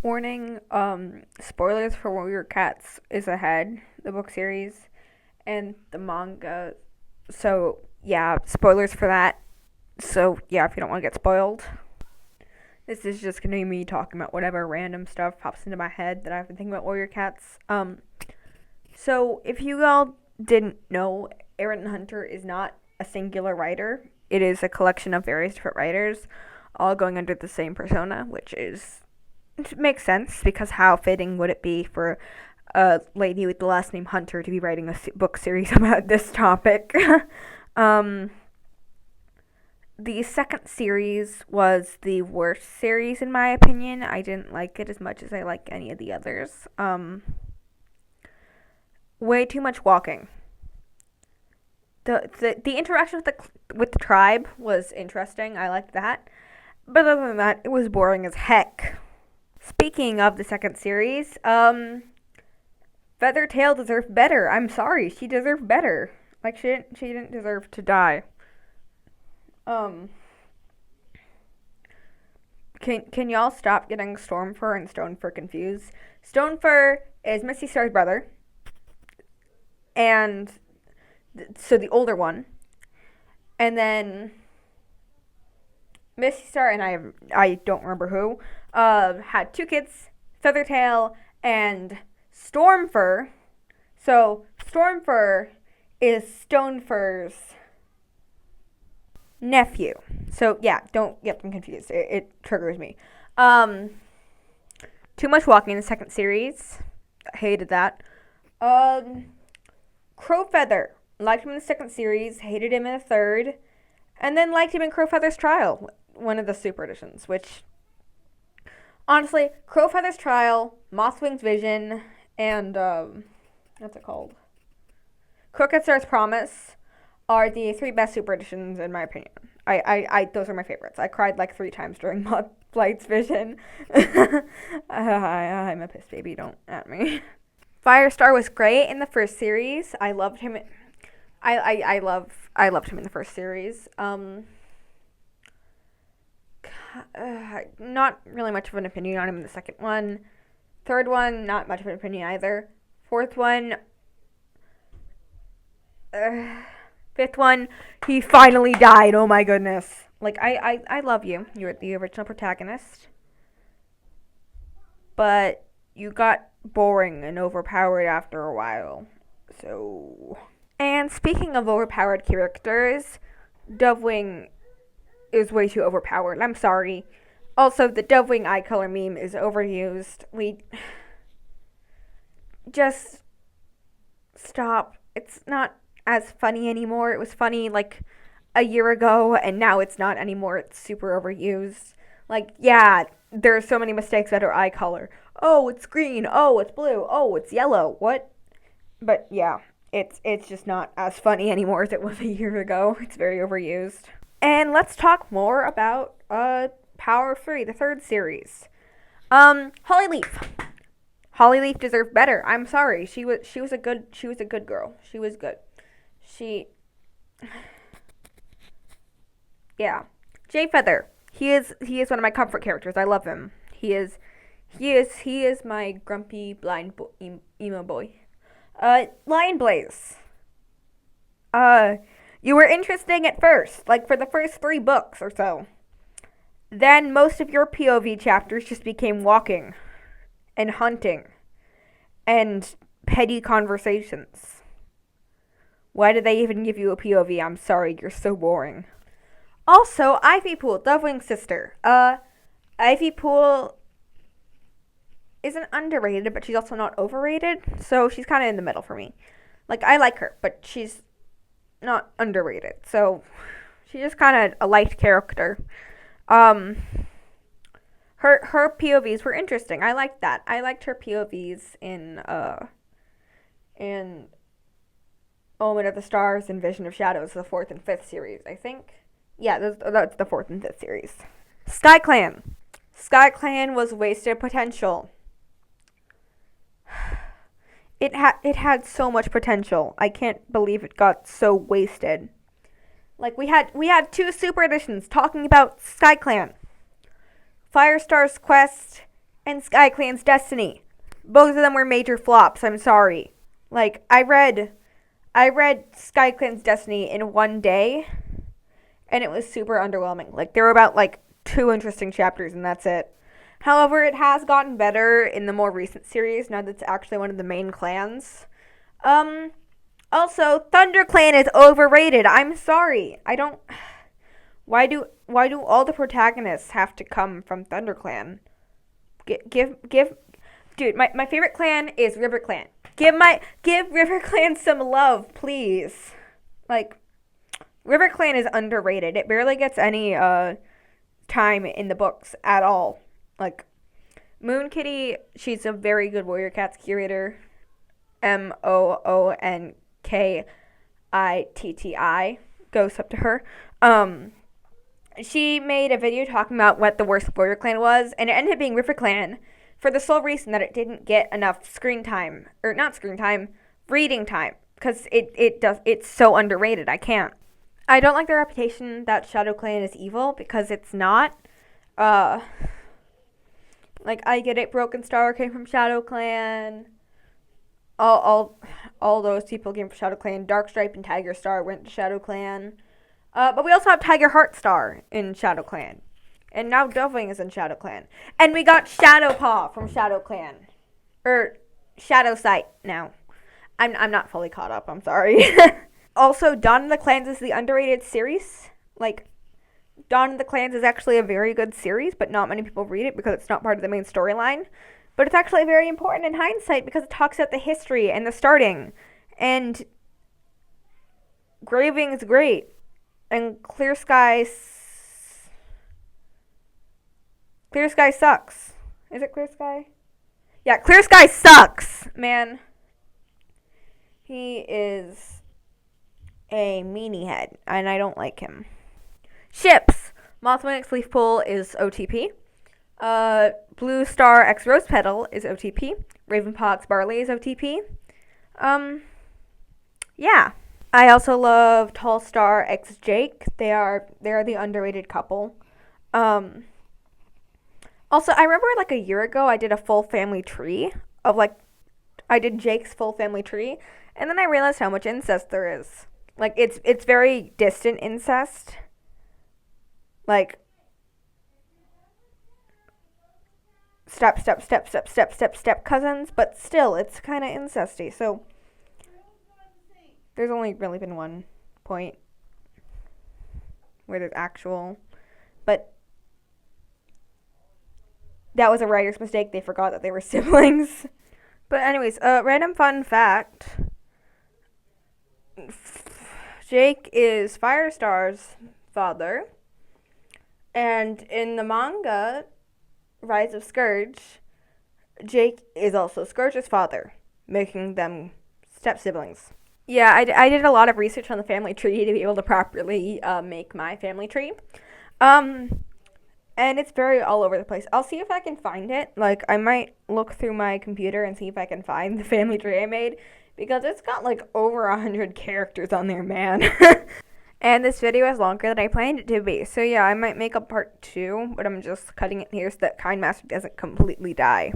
Warning, spoilers for Warrior Cats is ahead, the book series, and the manga. So, yeah, spoilers for that. So, yeah, if you don't want to get spoiled. This is just gonna be me talking about whatever random stuff pops into my head that I've been thinking about Warrior Cats. So if you all didn't know, Aaron Hunter is not a singular writer. It is a collection of various different writers, all going under the same persona, which makes sense because how fitting would it be for a lady with the last name Hunter to be writing a book series about this topic? um, the second series was the worst series in my opinion. I didn't like it as much as I like any of the others. Way too much walking. The interaction with the tribe was interesting. I liked that. But other than that, it was boring as heck. Speaking of the second series, Feathertail deserved better. I'm sorry, she deserved better. Like she didn't deserve to die. Can y'all stop getting Stormfur and Stonefur confused? Stonefur is Misty Star's brother, and so the older one, and then Misty Star and I don't remember who had two kids, Feathertail and Stormfur. So Stormfur is Stonefur's nephew. So yeah, don't get them confused. It triggers me. Too much walking in the second series. I hated that. Crowfeather. Liked him in the second series, hated him in the third, and then liked him in Crowfeather's Trial, one of the super editions, which, honestly, Crowfeather's Trial, Mothwing's Vision, and, what's it called? Crooked Star's Promise are the three best super editions, in my opinion. Those are my favorites. I cried like 3 times during Mothlight's Vision. I'm a piss baby, don't at me. Firestar was great in the first series. I loved him. I loved him in the first series. Not really much of an opinion on him in the second one. Third one, not much of an opinion either. Fourth one, fifth one, he finally died. Oh my goodness. Like, I love you. You're the original protagonist. But you got boring and overpowered after a while. So... And speaking of overpowered characters, Dovewing is way too overpowered. I'm sorry. Also, the Dovewing eye color meme is overused. We just stop. It's not as funny anymore. It was funny like a year ago, and now it's not anymore. It's super overused. Like, yeah, there are so many mistakes about her eye color. Oh, it's green. Oh, it's blue. Oh, it's yellow. What? But yeah. It's just not as funny anymore as it was a year ago. It's very overused. And let's talk more about Power of Three, the third series. Hollyleaf. Hollyleaf deserved better. I'm sorry. She was a good girl. She was good. Yeah. Jay Feather. He is one of my comfort characters. I love him. He is my grumpy blind emo boy. Lion Blaze. You were interesting at first, like for the first 3 books or so. Then most of your POV chapters just became walking and hunting and petty conversations. Why did they even give you a POV? I'm sorry, you're so boring. Also, Ivy Pool, Dovewing's sister. Ivy Pool isn't underrated, but she's also not overrated, so she's kind of in the middle for me. Like, I like her, but she's not underrated, so she's just kind of a liked character. Her POVs were interesting. I liked that. I liked her POVs in Omen of the Stars and Vision of Shadows, the 4th and 5th series, I think. Yeah, that's the 4th and 5th series. SkyClan. SkyClan was wasted potential. It had so much potential. I can't believe it got so wasted. Like, we had 2 super editions talking about SkyClan. Firestar's Quest and SkyClan's Destiny. Both of them were major flops. I'm sorry. Like, I read SkyClan's Destiny in one day, and it was super underwhelming. Like, there were about, like, 2 interesting chapters, and that's it. However, it has gotten better in the more recent series, now that it's actually one of the main clans. Also, ThunderClan is overrated. I'm sorry. I don't... Why do all the protagonists have to come from ThunderClan? Dude, my favorite clan is RiverClan. Give RiverClan some love, please. Like, RiverClan is underrated. It barely gets any time in the books at all. Like, Moon Kitty, she's a very good Warrior Cats curator. MOONKITTI. Goes up to her. She made a video talking about what the worst Warrior Clan was, and it ended up being RiverClan for the sole reason that it didn't get enough screen time, or not screen time, reading time, because it's so underrated. I can't. I don't like the reputation that ShadowClan is evil, because it's not. Like, I get it, Broken Star came from ShadowClan. All those people came from ShadowClan. Darkstripe and Tiger Star went to ShadowClan. But we also have Tiger Heartstar in ShadowClan. And now Dovewing is in ShadowClan. And we got Shadowpaw from ShadowClan. Shadowsight now. I'm not fully caught up, I'm sorry. Also, Dawn of the Clans is the underrated series. Like, Dawn of the Clans is actually a very good series, but not many people read it because it's not part of the main storyline. But it's actually very important in hindsight because it talks about the history and the starting. And Graving is great. And Clear Sky sucks. Is it Clear Sky? Yeah, Clear Sky sucks, man. He is a meanie head, and I don't like him. Ships. Mothwing X Leaf Pool is OTP. Blue Star X Rose Petal is OTP. Ravenpaw X Barley is OTP. Yeah. I also love Tall Star X Jake. They are the underrated couple. Also, I remember like a year ago I did a full family tree of I did Jake's full family tree, and then I realized how much incest there is. Like, it's very distant incest. Like, step cousins, but still, it's kind of incesty. So, there's only really been one point where there's actual, but that was a writer's mistake. They forgot that they were siblings. But anyways, random fun fact. Jake is Firestar's father. And in the manga, Rise of Scourge, Jake is also Scourge's father, making them step-siblings. Yeah, I did a lot of research on the family tree to be able to properly make my family tree. And it's very all over the place. I'll see if I can find it. Like, I might look through my computer and see if I can find the family tree I made, because it's got like over 100 characters on there, man. And this video is longer than I planned it to be. So yeah, I might make a part 2, but I'm just cutting it here so that Kind Master doesn't completely die.